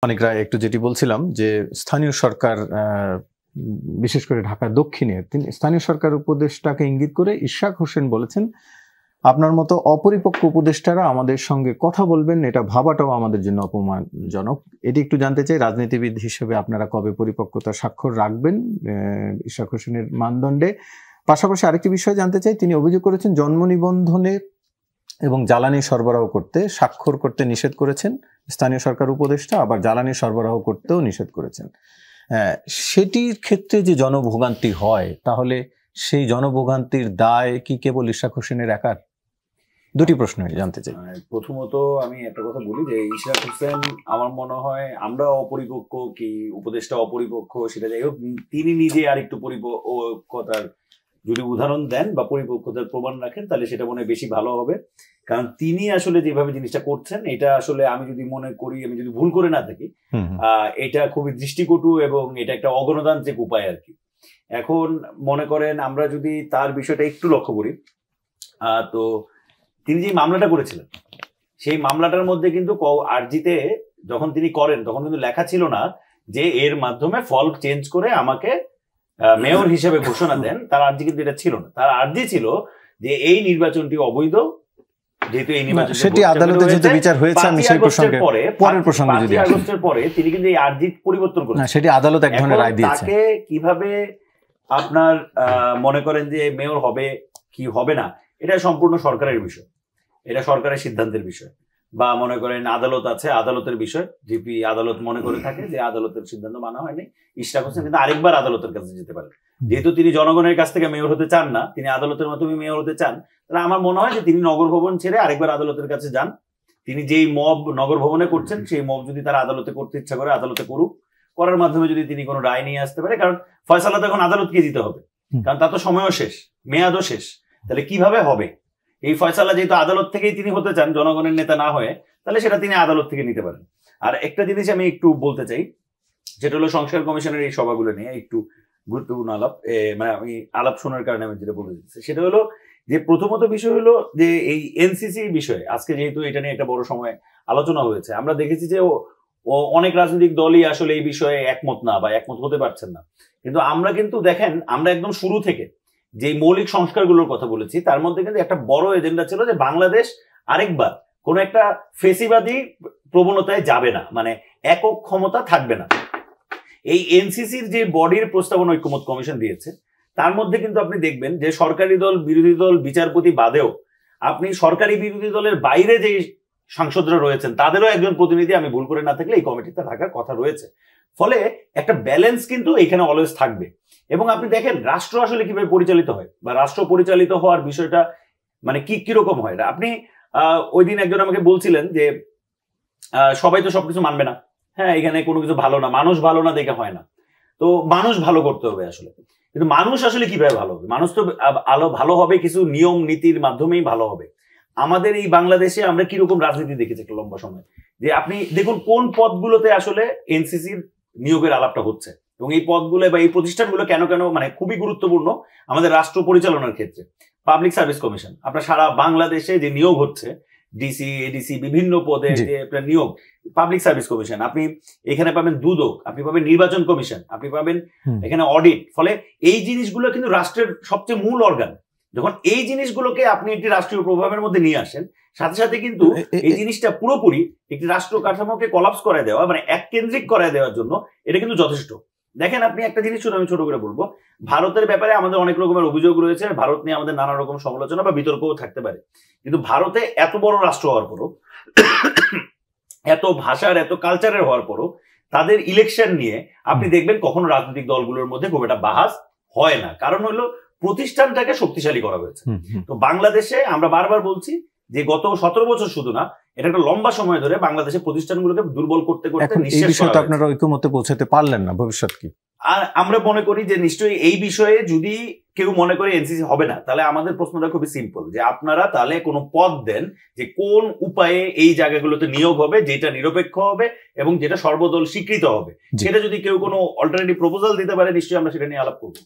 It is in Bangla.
মানিক রায় একটু যেটি বলছিলাম যে স্থানীয় সরকার বিশেষ করে ঢাকা দক্ষিণে তিনি স্থানীয় সরকার উপদেষ্টাকে ইঙ্গিত করে ইশরাক হোসেন বলেছেন, আপনার মতো অপরিপক্ক উপদেষ্টারা আমাদের সঙ্গে কথা বলবেন, এটা ভাবাটাও আমাদের জন্য অপমানজনক। এটি একটু জানতে চাই, রাজনীতিবিদ হিসেবে আপনারা কবে পরিপক্কতার স্বাক্ষর রাখবেন ইশরাক হোসেনের মানদণ্ডে? পাশাপাশি আরেকটি বিষয় জানতে চাই, তিনি অভিযোগ করেছেন জন্ম নিবন্ধনে এবং জ্বালানি সরবরাহ করতে স্বাক্ষর করতে নিষেধ করেছেন স্থানীয় সরকার উপদেষ্টা, আবার জ্বালানি সরবরাহ করতেও নিষেধ করেছেন। সেটির ক্ষেত্রে যে জনভোগান্তি হয়, তাহলে সেই জনভোগান্তির দায় কি কেবল ইশরাক হোসেনের একার? দুটি প্রশ্ন জানতে চাই। প্রথমত আমি একটা কথা বলি যে ইশরাক হোসেন আমার মনে হয় আমরা অপরিপক্ক কি উপদেষ্টা অপরিপক্ক সেটা যাই হোক, তিনি নিজে আর একটু পরিপক্কতার যদি উদাহরণ দেন বা পরিপক্কতার প্রমাণ রাখেন তাহলে সেটা মনে হয় বেশি ভালো হবে। কারণ তিনি আসলে যেভাবে জিনিসটা করছেন এটা আসলে আমি যদি মনে করি, আমি যদি ভুল করে না থাকি, এটা খুবই দৃষ্টিকটু এবং এটা একটা অগণতান্ত্রিক উপায় আর কি। এখন মনে করেন আমরা যদি তার বিষয়টা একটু লক্ষ্য করি, তো তিনি যে মামলাটা করেছিলেন সেই মামলাটার মধ্যে কিন্তু আরজিতে যখন তিনি করেন তখন কিন্তু লেখা ছিল না যে এর মাধ্যমে ফল চেঞ্জ করে আমাকে মেয়র হিসেবে ঘোষণা দেন। তার আর্জি কিন্তু এটা ছিল না। তার আর্জি ছিল যে এই নির্বাচনটি অবৈধ, যেহেতু এই নির্বাচন সেটি আদালতে যেহেতু বিচার হয়েছে, আমি সেই প্রসঙ্গে পরের প্রসঙ্গে যদি 5 আগস্টের পরে তিনি কিন্তু এই আর্জি পরিবর্তন করেছেন। সেটি আদালত এক ধরনের রায় দিয়েছে। তাকে কিভাবে আপনার মনে করেন যে মেয়র হবে কি হবে না, এটা সম্পূর্ণ সরকারের বিষয়, এটা সরকারের সিদ্ধান্তের বিষয়। বা মনে করেন আদালত আছে, আদালতের বিষয়। জিপি আদালত মনে করে থাকে যে আদালতের সিদ্ধান্ত মানা হয়নি, ইশরাক হোসেন কিন্তু আরেকবার আদালতের কাছে যেতে পারেন। যেহেতু তিনি জনগণের কাছ থেকে মেয়র হতে চান না, তিনি আদালতের মাধ্যমে মেয়র হতে চান, তাহলে আমার মনে হয় যে তিনি নগর ভবন ছেড়ে আরেকবার আদালতের কাছে যান। তিনি যেই মব নগর ভবনে করছেন সেই মব যদি তারা আদালতে করতে ইচ্ছা করে আদালতে করুক, করার মাধ্যমে যদি তিনি কোনো রায় নিয়ে আসতে পারে। কারণ ফয়সালা তো এখন আদালতকে দিতে হবে, কারণ তার তো সময়ও শেষ, মেয়াদও শেষ। তাহলে কিভাবে হবে এই ফয়সালা? যেহেতু আদালত থেকেই তিনি হতে চান, জনগণের নেতা না হয়ে, তাহলে সেটা তিনি আদালত থেকে নিতে পারেন। আর একটা জিনিস আমি একটু বলতে চাই, যেটা হলো সংস্কার কমিশনের এই সভাগুলো নিয়ে একটু গুরুত্বপূর্ণ আলাপ, মানে আমি আলাপ শোনার কারণে আমি যেটা বলে দিচ্ছি সেটা হলো যে প্রথমত বিষয় হলো যে এই এনসিসি বিষয়ে আজকে যেহেতু এটা নিয়ে একটা বড় সময় আলোচনা হয়েছে, আমরা দেখেছি যে অনেক রাজনৈতিক দলই আসলে এই বিষয়ে একমত না বা একমত হতে পারছেন না। কিন্তু আমরা কিন্তু দেখেন, আমরা একদম শুরু থেকে যে মৌলিক সংস্কারগুলোর কথা বলেছি তার মধ্যে কিন্তু একটা বড় এজেন্ডা ছিল যে বাংলাদেশ আরেকবার কোন একটা ফেসিবাদী প্রবণতায় যাবে না, মানে একক ক্ষমতা থাকবে না। এই এনসিসির যে বডির প্রস্তাবনা ঐক্যমত কমিশন দিয়েছে তার মধ্যে কিন্তু আপনি দেখবেন যে সরকারি দল, বিরোধী দল, বিচারপতি বাদেও আপনি সরকারি বিরোধী দলের বাইরে যে সাংসদরা রয়েছেন তাদেরও একজন প্রতিনিধি, আমি ভুল করে না থাকলে, এই কমিটিতে থাকার কথা রয়েছে। ফলে একটা ব্যালেন্স কিন্তু এখানে অলওয়েজ থাকবে। এবং আপনি দেখেন রাষ্ট্র আসলে কিভাবে পরিচালিত হয় বা রাষ্ট্র পরিচালিত হওয়ার বিষয়টা মানে কিরকম হয়। আপনি ওই দিন একজন আমাকে বলছিলেন যে সবাই তো সবকিছু মানবে না, হ্যাঁ এখানে কোনো কিছু ভালো না, মানুষ ভালো না দেখে হয় না। তো মানুষ ভালো করতে হবে আসলে, কিন্তু মানুষ আসলে কিভাবে ভালো হবে? মানুষ তো ভালো হবে কিছু নিয়ম নীতির মাধ্যমেই ভালো হবে। আমাদের এই বাংলাদেশে আমরা কিরকম রাজনীতি দেখেছি একটা লম্বা সময়, যে আপনি দেখুন কোন পদগুলোতে আসলে এনসিসির নিয়োগের আলাপটা হচ্ছে এবং এই পদগুলো বা এই প্রতিষ্ঠানগুলো কেন মানে খুবই গুরুত্বপূর্ণ আমাদের রাষ্ট্র পরিচালনার ক্ষেত্রে। পাবলিক সার্ভিস কমিশন, আপনার সারা বাংলাদেশে যে নিয়োগ হচ্ছে, ডিসি, এডিসি, বিভিন্ন পদে যে আপনার নিয়োগ, পাবলিক সার্ভিস কমিশন, আপনি এখানে পাবেন দুদক, আপনি পাবেন নির্বাচন কমিশন, আপনি পাবেন এখানে অডিট। ফলে এই জিনিসগুলো কিন্তু রাষ্ট্রের সবচেয়ে মূল অর্গান। যখন এই জিনিসগুলোকে আপনি একটি রাষ্ট্রীয় প্রভাবের মধ্যে নিয়ে আসেন, সাথে সাথে কিন্তু এই জিনিসটা পুরোপুরি একটি রাষ্ট্র কাঠামোকে কলাপস করায় দেওয়া, মানে এক কেন্দ্রিক করায় দেওয়ার জন্য এটা কিন্তু যথেষ্ট। দেখেন আপনি একটা জিনিস শুধু আমি ছোট করে বলবো, ভারতের ব্যাপারে আমাদের অনেক রকমের অভিযোগ রয়েছে, ভারত নিয়ে আমাদের নানা রকম সমালোচনা বা বিতর্কও থাকতে পারে, কিন্তু ভারতে এত বড় রাষ্ট্র হওয়ার পরও, এত ভাষার এত কালচারের হওয়ার পরও তাদের ইলেকশন নিয়ে আপনি দেখবেন কখনো রাজনৈতিক দলগুলোর মধ্যে খুব একটা বাহাস হয় না। কারণ হলো প্রতিষ্ঠানটাকে শক্তিশালী করা হয়েছে। তো বাংলাদেশে আমরা বারবার বলছি যে গত 17 বছর শুধু না, এটা একটা লম্বা সময় ধরে বাংলাদেশের প্রতিষ্ঠানগুলোকে দুর্বল করতে করতে আপনারা ঐক্যমতে পৌঁছাতে পারলেন না, ভবিষ্যৎ কি? আর আমরা মনে করি যে নিশ্চয়ই এই বিষয়ে যদি কেউ মনে করে এনসিসি হবে না, তাহলে আমাদের প্রশ্নটা খুবই সিম্পল, যে আপনারা তাহলে কোনো পদ দেন যে কোন উপায়ে এই জায়গাগুলোতে নিয়োগ হবে, যেটা নিরপেক্ষ হবে এবং যেটা সর্বদল স্বীকৃত হবে। সেটা যদি কেউ কোনো অল্টারনেটিভ প্রপোজাল দিতে পারে, নিশ্চয়ই আমরা সেটা নিয়ে আলাপ করবো।